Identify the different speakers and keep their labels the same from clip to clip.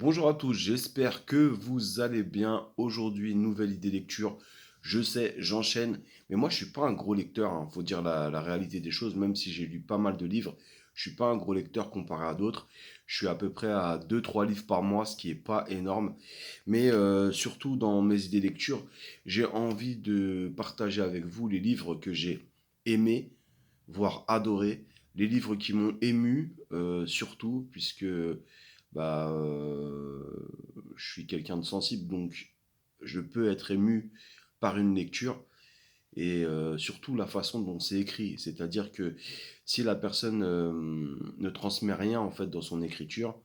Speaker 1: Bonjour à tous, j'espère que vous allez bien. Aujourd'hui, nouvelle idée lecture. Je sais, j'enchaîne, mais moi je suis pas un gros lecteur, faut dire la réalité des choses, même si j'ai lu pas mal de livres, je suis pas un gros lecteur comparé à d'autres. Je suis à peu près à deux-trois livres par mois, ce qui est pas énorme. Mais surtout dans mes idées lecture, j'ai envie de partager avec vous les livres que j'ai aimés, voire adorés, les livres qui m'ont ému, surtout, puisque bah, je suis quelqu'un de sensible, donc je peux être ému par une lecture et surtout la façon dont c'est écrit. C'est-à-dire que si la personne ne transmet rien en fait dans son écriture,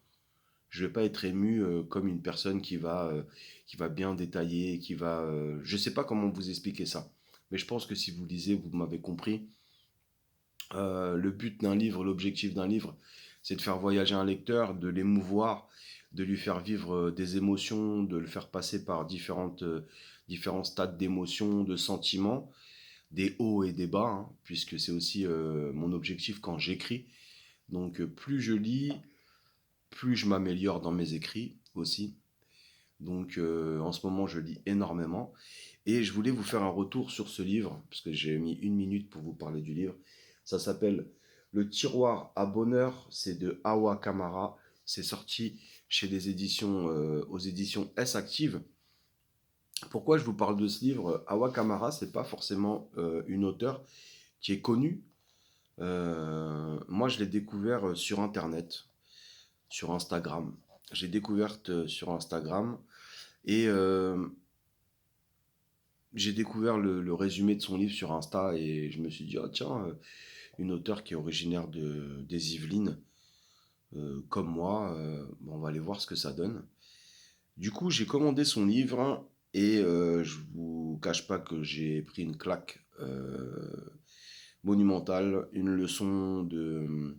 Speaker 1: je vais pas être ému comme une personne qui va bien détailler, je sais pas comment vous expliquer ça, mais je pense que si vous lisez, vous m'avez compris. Le but d'un livre, l'objectif d'un livre, c'est de faire voyager un lecteur, de l'émouvoir, de lui faire vivre des émotions, de le faire passer par différents stades d'émotions, de sentiments, des hauts et des bas, puisque c'est aussi mon objectif quand j'écris. Donc plus je lis, plus je m'améliore dans mes écrits aussi. Donc en ce moment, je lis énormément. Et je voulais vous faire un retour sur ce livre, parce que j'ai mis une minute pour vous parler du livre. Ça s'appelle Le tiroir à bonheur, c'est de Awa Kamara. C'est sorti chez les éditions, aux éditions S Active. Pourquoi je vous parle de ce livre? Awa Kamara, c'est pas forcément une auteure qui est connue. Moi, je l'ai découvert sur Internet, sur Instagram. J'ai découverte sur Instagram et j'ai découvert le résumé de son livre sur Insta et je me suis dit, ah, tiens, une auteure qui est originaire des Yvelines, comme moi, bon, on va aller voir ce que ça donne. Du coup, j'ai commandé son livre et je vous cache pas que j'ai pris une claque monumentale, une leçon de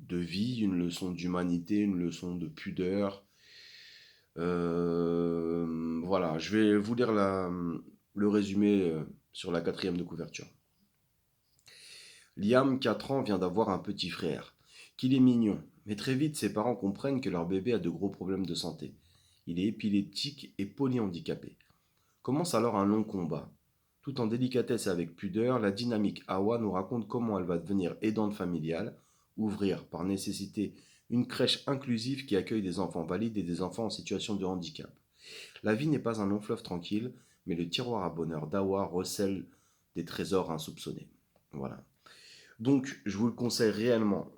Speaker 1: vie, une leçon d'humanité, une leçon de pudeur. Voilà, je vais vous lire le résumé sur la quatrième de couverture. Liam, 4 ans, vient d'avoir un petit frère. Qu'il est mignon, mais très vite ses parents comprennent que leur bébé a de gros problèmes de santé. Il est épileptique et polyhandicapé. Commence alors un long combat. Tout en délicatesse et avec pudeur, la dynamique Awa nous raconte comment elle va devenir aidante familiale, ouvrir par nécessité une crèche inclusive qui accueille des enfants valides et des enfants en situation de handicap. La vie n'est pas un long fleuve tranquille, mais le tiroir à bonheur d'Awa recèle des trésors insoupçonnés. Voilà. Donc, je vous le conseille réellement.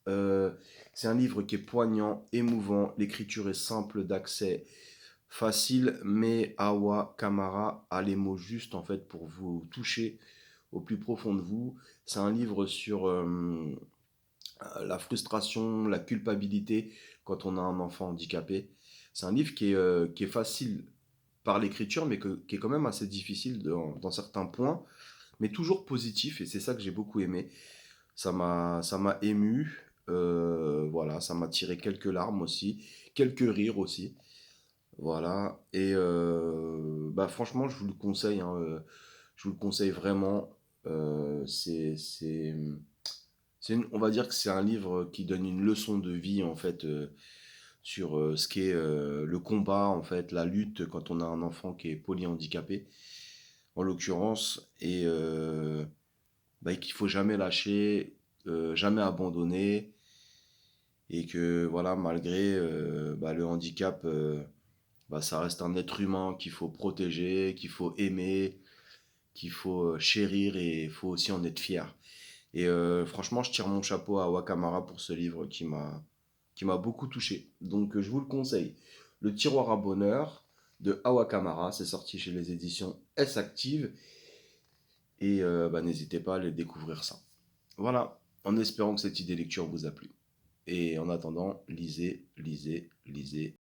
Speaker 1: Euh, c'est un livre qui est poignant, émouvant, l'écriture est simple d'accès, facile, mais Awa Kamara a les mots justes en fait pour vous toucher au plus profond de vous. C'est un livre sur la frustration, la culpabilité quand on a un enfant handicapé. C'est un livre qui est facile par l'écriture, mais qui est quand même assez difficile dans certains points, mais toujours positif, et c'est ça que j'ai beaucoup aimé. Ça m'a ému, voilà, ça m'a tiré quelques larmes aussi, quelques rires aussi, voilà. Et bah franchement, je vous le conseille, je vous le conseille vraiment. On va dire que c'est un livre qui donne une leçon de vie en fait sur ce qu'est le combat en fait, la lutte quand on a un enfant qui est polyhandicapé en l'occurrence, et bah, qu'il faut jamais lâcher, jamais abandonner, et que voilà, malgré bah, le handicap, bah, ça reste un être humain qu'il faut protéger, qu'il faut aimer, qu'il faut chérir, et il faut aussi en être fier. Et franchement, je tire mon chapeau à Wakamara pour ce livre qui m'a beaucoup touché. Donc je vous le conseille. Le tiroir à bonheur de Awa Kamara, c'est sorti chez les éditions S Active, et bah, n'hésitez pas à aller découvrir ça. Voilà, en espérant que cette idée lecture vous a plu. Et en attendant, lisez, lisez, lisez.